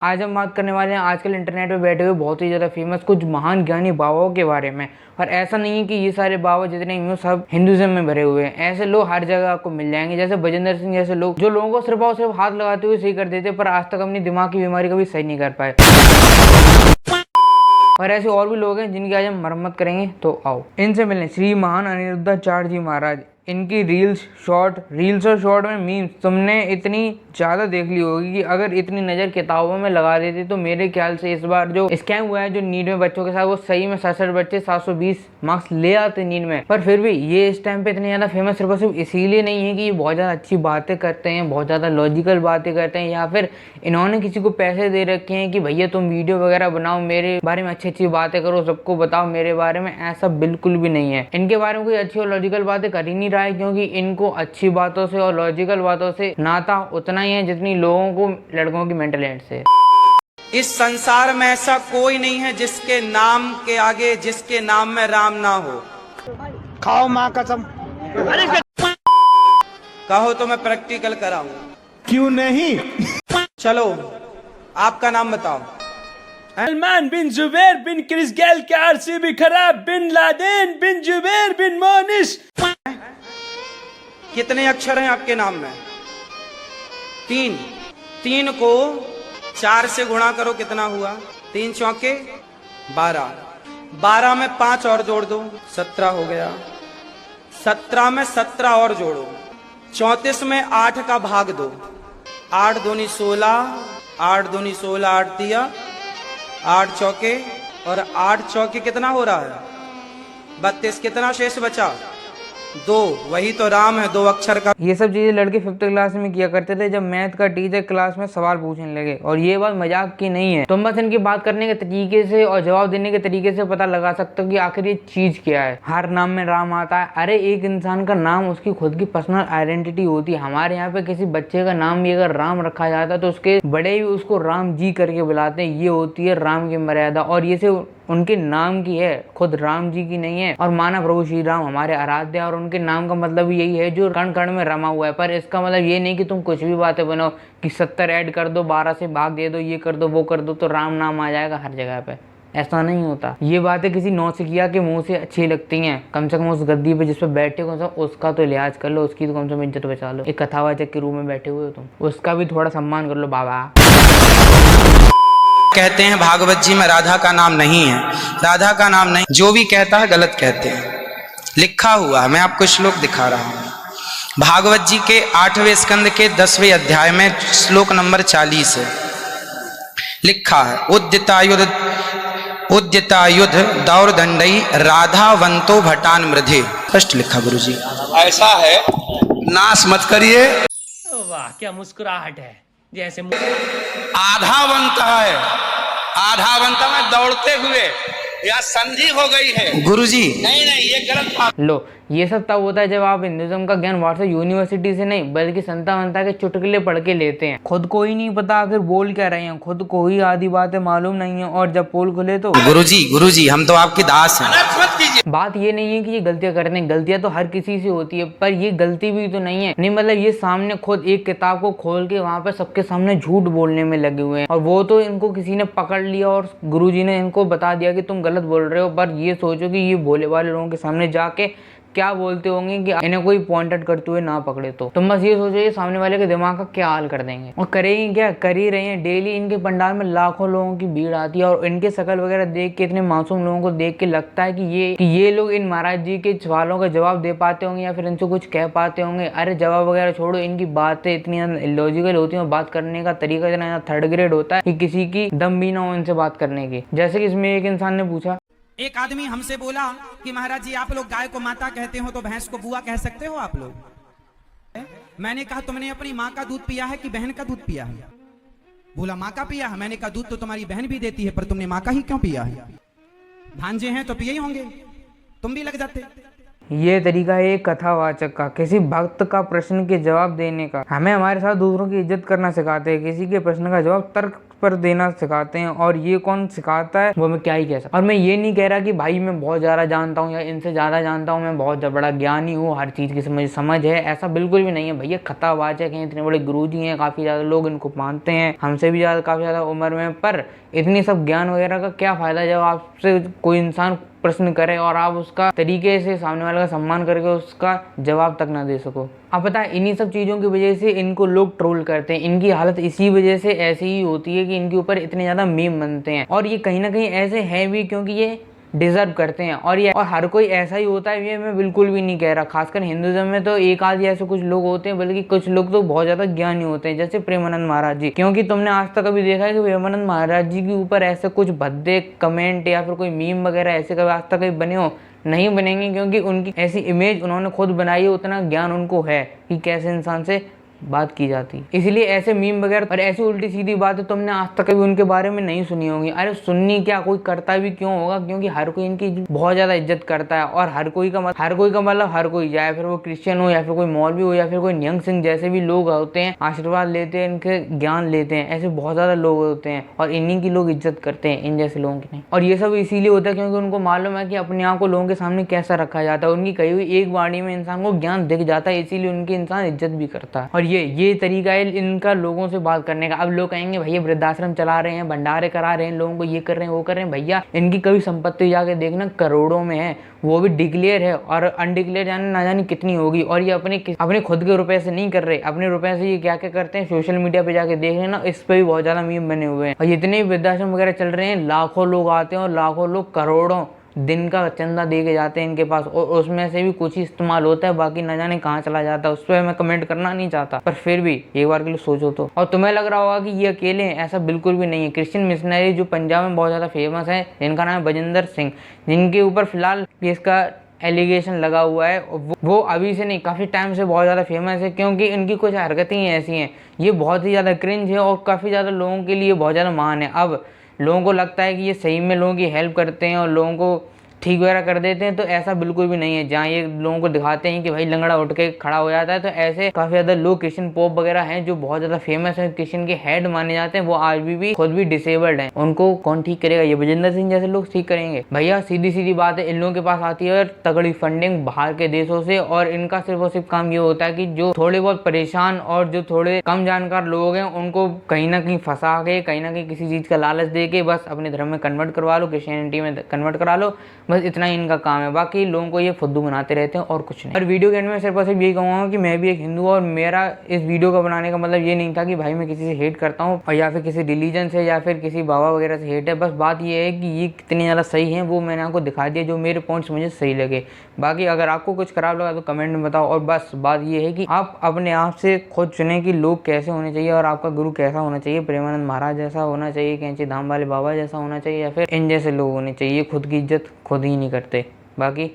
आज हम बात करने वाले हैं आजकल इंटरनेट पे बैठे हुए बहुत ही ज़्यादा फेमस कुछ महान ज्ञानी बाबाओं के बारे में। और ऐसा नहीं है कि ये सारे बाबा जितने हैं सब हिंदुइज्म में भरे हुए हैं। ऐसे लोग हर जगह आपको मिल जाएंगे, जैसे बजेंद्र सिंह जैसे लोग जो लोगों को सिर्फ और सिर्फ हाथ लगाते हुए सही कर देते, पर आज तक अपनी दिमाग की बीमारी कभी सही नहीं कर पाए। और ऐसे और भी लोग हैं जिनकी आज हम मरम्मत करेंगे, तो आओ इनसे मिलें। श्री महान अनिरुद्धाचार्य जी महाराज। इनकी रील्स और शॉर्ट में मीम्स तुमने इतनी ज़्यादा देख ली होगी कि अगर इतनी नज़र किताबों में लगा देती तो मेरे ख्याल से इस बार जो स्कैम हुआ है जो नीट में बच्चों के साथ, वो सही में 67 बच्चे 720 मार्क्स ले आते नीट में। पर फिर भी ये इस टाइम पे इतने ज़्यादा फेमस सिर्फ इसीलिए नहीं है कि ये बहुत ज़्यादा अच्छी बातें करते हैं, बहुत ज़्यादा लॉजिकल बातें करते हैं, या फिर इन्होंने किसी को पैसे दे रखे हैं कि भैया तुम वीडियो वगैरह बनाओ, मेरे बारे में अच्छी अच्छी बातें करो, सबको बताओ मेरे बारे में। ऐसा बिल्कुल भी नहीं है। इनके बारे में कोई अच्छी और लॉजिकल बातें कर ही नहीं रहा है, क्योंकि इनको अच्छी बातों से और लॉजिकल बातों से नाता उतना ही है जितनी लोगों को लड़कों की मेंटल हेल्थ से। इस संसार में ऐसा कोई नहीं है जिसके नाम के आगे जिसके नाम में राम ना हो। खाओ माँ कसम। कहो तो मैं प्रैक्टिकल कराऊं। क्यों नहीं? चलो आपका नाम बताओ। सलमान बिन जुबैर बिन क्रिस गेल के आरसीबी खराब बिन लादेन बिन जुबैर बिन मोनिस। कितने अक्षर हैं आपके नाम में? 3। 3 को 4 से गुणा करो, कितना हुआ? 3 चौके 12। 12 में 5 और जोड़ दो, 17 हो गया। 17 में 17 और जोड़ो, 34 में 8 का भाग दो। 8 दूनी 16, 8 दूनी 16, 8 दिया 8 चौके, और 8 चौके कितना हो रहा है? 32। कितना शेष बचा? 2। वही तो राम है, 2 अक्षर का। ये सब चीजें लड़के 5th क्लास में किया करते थे जब मैथ का टीचर क्लास में सवाल पूछने लगे। और ये बात मजाक की नहीं है, तुम बस इनकी बात करने के तरीके से और जवाब देने के तरीके से पता लगा सकते हो कि आखिर ये चीज क्या है। हर नाम में राम आता है। अरे एक इंसान का नाम उसकी खुद की पर्सनल आइडेंटिटी होती है। हमारे यहाँ पे किसी बच्चे का नाम भी अगर राम रखा जाता है तो उसके बड़े भी उसको राम जी करके बुलाते हैं। ये होती है राम की मर्यादा, और ये सिर्फ उनके नाम की है, खुद राम जी की नहीं है। और माना प्रभु श्री राम हमारे आराध्य, और उनके नाम का मतलब यही है जो कण कण में रमा हुआ है। पर इसका मतलब ये नहीं कि तुम कुछ भी बातें बनाओ कि 70 ऐड कर दो, 12 से भाग दे दो, ये कर दो वो कर दो तो राम नाम आ जाएगा हर जगह पे। ऐसा नहीं होता। ये बातें किसी नौसिखिया के मुंह से अच्छी लगती हैं। कम से कम उस गद्दी पे जिस पे बैठे हो उसका तो लिहाज कर लो, उसकी तो कम से कम इज्जत बचा लो। एक कथावाचक के रूप में बैठे हुए हो तुम, उसका भी थोड़ा सम्मान कर लो बाबा। कहते हैं भागवत जी में राधा का नाम नहीं है, राधा का नाम नहीं। जो भी कहता है गलत कहते हैं। लिखा हुआ है, मैं आपको श्लोक दिखा रहा हूं। भागवत जी के 8वें स्कंद के 10वें अध्याय में श्लोक नंबर 40 है। लिखा है उद्यतायुध दौरदंडई राधावंतो भटान मृधे। स्पष्ट लिखा गुरु जी। ऐसा है, नाश मत करिए। वाह क्या मुस्कुराहट है, जैसे आधावंत है, आधावंत में दौड़ते हुए या संधि हो गई है। गुरुजी नहीं नहीं, ये गलत बात। लो ये सब तब होता है जब आप हिंदुइज्म का ज्ञान व्हाट्सएप यूनिवर्सिटी से नहीं बल्कि संता वंता के चुटकुले पढ़ के लेते हैं। खुद को ही नहीं पता आखिर बोल क्या रहे हैं, खुद को ही आधी बातें मालूम नहीं है, और जब पोल खुले तो गुरुजी हम तो आपके दास हैं। मत कीजिए। बात ये नहीं है कि ये गलतियां करते हैं, गलतियां तो हर किसी से होती है, पर ये गलती भी तो नहीं है। नहीं मतलब ये सामने खुद एक किताब को खोल के वहां पे सबके सामने झूठ बोलने में लगे हुए हैं, और वो तो इनको किसी ने पकड़ लिया और गुरुजी ने इनको बता दिया कि तुम गलत बोल रहे हो। पर ये सोचो कि ये भोले वाले लोगों के सामने जाके क्या बोलते होंगे कि इन्हें कोई पॉइंटेड करते हुए ना पकड़े तो। तुम बस ये सोचो ये सामने वाले के दिमाग का क्या हाल कर देंगे। और करेंगे क्या, कर ही रहे हैं। डेली इनके पंडाल में लाखों लोगों की भीड़ आती है, और इनके शकल वगैरह देख के, इतने मासूम लोगों को देख के लगता है कि ये लोग इन महाराज जी के सवालों का जवाब दे पाते होंगे या फिर इनसे कुछ कह पाते होंगे। अरे जवाब वगैरह छोड़ो, इनकी बातें इतनी इलॉजिकल होती है, बात करने का तरीका इतना 3rd ग्रेड होता है कि किसी की दम भी ना हो इनसे बात करने की। जैसे कि इसमें एक इंसान ने पूछा, एक आदमी हमसे बोला कि महाराज जी आप लोग गाय को माता कहते हो तो भैंस को बुआ कह सकते हो आप लोग? मैंने कहा तुमने अपनी माँ का दूध पिया है कि बहन का दूध पिया है? बोला माँ का पिया है। मैंने कहा दूध तो तुम्हारी बहन भी देती है, पर तुमने माँ का ही क्यों पिया है? भांजे हैं तो पिए ही होंगे, तुम भी लग जाते। ये तरीका है एक कथावाचक का, किसी भक्त का प्रश्न के जवाब देने का। हमें हमारे साथ दूसरों की इज्जत करना सिखाते हैं, किसी के प्रश्न का जवाब तर्क पर देना सिखाते हैं, और ये कौन सिखाता है वो मैं क्या ही कह सकता। और मैं ये नहीं कह रहा कि भाई मैं बहुत ज़्यादा जानता हूँ या इनसे ज़्यादा जानता हूँ, मैं बहुत बड़ा ज्ञानी हूँ, हर चीज़ की समझ है, ऐसा बिल्कुल भी नहीं है भैया। खताबाज है कहीं, इतने बड़े गुरुजी हैं, काफ़ी ज़्यादा लोग इनको मानते हैं, हमसे भी ज़्यादा काफ़ी ज़्यादा उम्र में, पर इतनी सब ज्ञान वगैरह का क्या फ़ायदा जब आपसे कोई इंसान प्रश्न करे और आप उसका तरीके से सामने वाले का सम्मान करके उसका जवाब तक ना दे सको। अब पता है इन्हीं सब चीज़ों की वजह से इनको लोग ट्रोल करते हैं, इनकी हालत इसी वजह से ऐसी ही होती है कि इनके ऊपर इतने ज़्यादा मीम बनते हैं, और ये कहीं ना कहीं ऐसे हैं भी क्योंकि ये डिजर्व करते हैं। और हर कोई ऐसा ही होता है ये मैं बिल्कुल भी नहीं कह रहा, खासकर हिंदुइज्म में तो एक आध ऐसे कुछ लोग होते हैं, बल्कि कुछ लोग तो बहुत ज्यादा ज्ञानी होते हैं, जैसे प्रेमानंद महाराज जी। क्योंकि तुमने आज तक कभी देखा है कि प्रेमानंद महाराज जी के ऊपर ऐसे कुछ भद्दे कमेंट या फिर कोई मीम वगैरह ऐसे कभी आज तक कभी बने हो? नहीं बनेंगे, क्योंकि उनकी ऐसी इमेज उन्होंने खुद बनाई है, उतना ज्ञान उनको है कि कैसे इंसान से बात की जाती। इसलिए ऐसे मीम वगैरह और ऐसी उल्टी सीधी बातें तुमने आज तक कभी उनके बारे में नहीं सुनी होंगी। अरे सुननी क्या, कोई करता भी क्यों होगा, क्योंकि हर कोई इनकी बहुत ज्यादा इज्जत करता है। और हर कोई का मतलब हर कोई, चाहे फिर वो क्रिश्चियन हो या फिर कोई मौलवी हो या फिर कोई नियंग सिंह जैसे भी लोग होते हैं, आशीर्वाद लेते हैं, इनके ज्ञान लेते हैं, ऐसे बहुत ज्यादा लोग होते हैं और इन्हीं की लोग इज्जत करते हैं, इन जैसे लोगों की नहीं। और ये सब इसीलिए होता है क्योंकि उनको मालूम है कि अपने आप को लोगों के सामने कैसा रखा जाता है। उनकी कही हुई एक वाणी में इंसान को ज्ञान दिख जाता है, इसीलिए उनकी इंसान इज्जत भी करता है। और ये तरीका इनका लोगों से बात करने का। अब लोग कहेंगे भैया वृद्धाश्रम चला रहे हैं, भंडारे करा रहे हैं, लोगों को ये कर रहे हैं, वो कर रहे हैं। भैया इनकी कभी संपत्ति जाके देखना करोड़ों में है, वो भी डिक्लेयर है, और अनडिक्लेयर ना जाने कितनी होगी। और ये अपने खुद के रुपए से नहीं कर रहे, अपने रुपए से ये क्या क्या करते हैं सोशल मीडिया पे जाके देख लेना, इस पे भी बहुत ज्यादा मीम बने हुए हैं। और जितने भी वृद्धाश्रम वगैरह चल रहे हैं, लाखों लोग आते हैं और लाखों लोग करोड़ों दिन का चंदा दे के जाते हैं इनके पास, और उसमें से भी कुछ ही इस्तेमाल होता है, बाकी न जाने कहाँ चला जाता है। उस पर मैं कमेंट करना नहीं चाहता, पर फिर भी एक बार के लिए सोचो तो। और तुम्हें लग रहा होगा कि ये अकेले हैं, ऐसा बिल्कुल भी नहीं है। क्रिश्चियन मिशनरी जो पंजाब में बहुत ज़्यादा फेमस है, जिनका नाम है बजिंदर सिंह, जिनके ऊपर फिलहाल इसका एलिगेशन लगा हुआ है, वो अभी से नहीं काफ़ी टाइम से बहुत ज़्यादा फेमस है, क्योंकि इनकी कुछ हरकतें ही ऐसी हैं, ये बहुत ही ज़्यादा क्रिंज है और काफ़ी ज़्यादा लोगों के लिए बहुत ज़्यादा महान है। अब लोगों को लगता है कि ये सही में लोगों की हेल्प करते हैं और लोगों को ठीक वगैरह कर देते हैं, तो ऐसा बिल्कुल भी नहीं है। जहाँ ये लोगों को दिखाते हैं कि भाई लंगड़ा उठ के खड़ा हो जाता है, तो ऐसे काफी ज्यादा लोग क्रिश्चियन पोप वगैरह हैं जो बहुत ज्यादा फेमस है, क्रिश्चियन के हेड माने जाते हैं, वो आज भी खुद भी डिसेबल्ड हैं। उनको कौन ठीक करेगा? ये बजिंदर सिंह जैसे लोग ठीक करेंगे? भैया सीधी सीधी बात है, इन लोगों के पास आती है तगड़ी फंडिंग बाहर के देशों से, और इनका सिर्फ और सिर्फ काम ये होता है कि जो थोड़े बहुत परेशान और जो थोड़े कम जानकार लोग हैं उनको कहीं ना कहीं फंसा के, कहीं ना कहीं किसी चीज का लालच दे के बस अपने धर्म में कन्वर्ट करवा लो, क्रिश्चियनिटी में कन्वर्ट करा लो, बस इतना ही इनका काम है। बाकी लोगों को ये फुद्दू बनाते रहते हैं और कुछ नहीं। और वीडियो के एंड में सिर्फ और सिर्फ यही कहूँगा कि मैं भी एक हिंदू, और मेरा इस वीडियो का बनाने का मतलब ये नहीं था कि भाई मैं किसी से हेट करता हूँ और या फिर किसी रिलीजन से या फिर किसी बाबा वगैरह से हेट है। बस बात ये है कि ये कितनी ज़्यादा सही है वो मैंने आपको दिखा दिया, जो मेरे पॉइंट्स मुझे सही लगे। बाकी अगर आपको कुछ खराब लगा तो कमेंट में बताओ। और बस बात ये है कि आप अपने आप से खुद चुने कि लोग कैसे होने चाहिए और आपका गुरु कैसा होना चाहिए। प्रेमानंद महाराज जैसा होना चाहिए, कैंची धाम वाले बाबा जैसा होना चाहिए, या फिर इन जैसे लोग होने चाहिए। खुद की इज्जत खुद ही नहीं करते। बाकी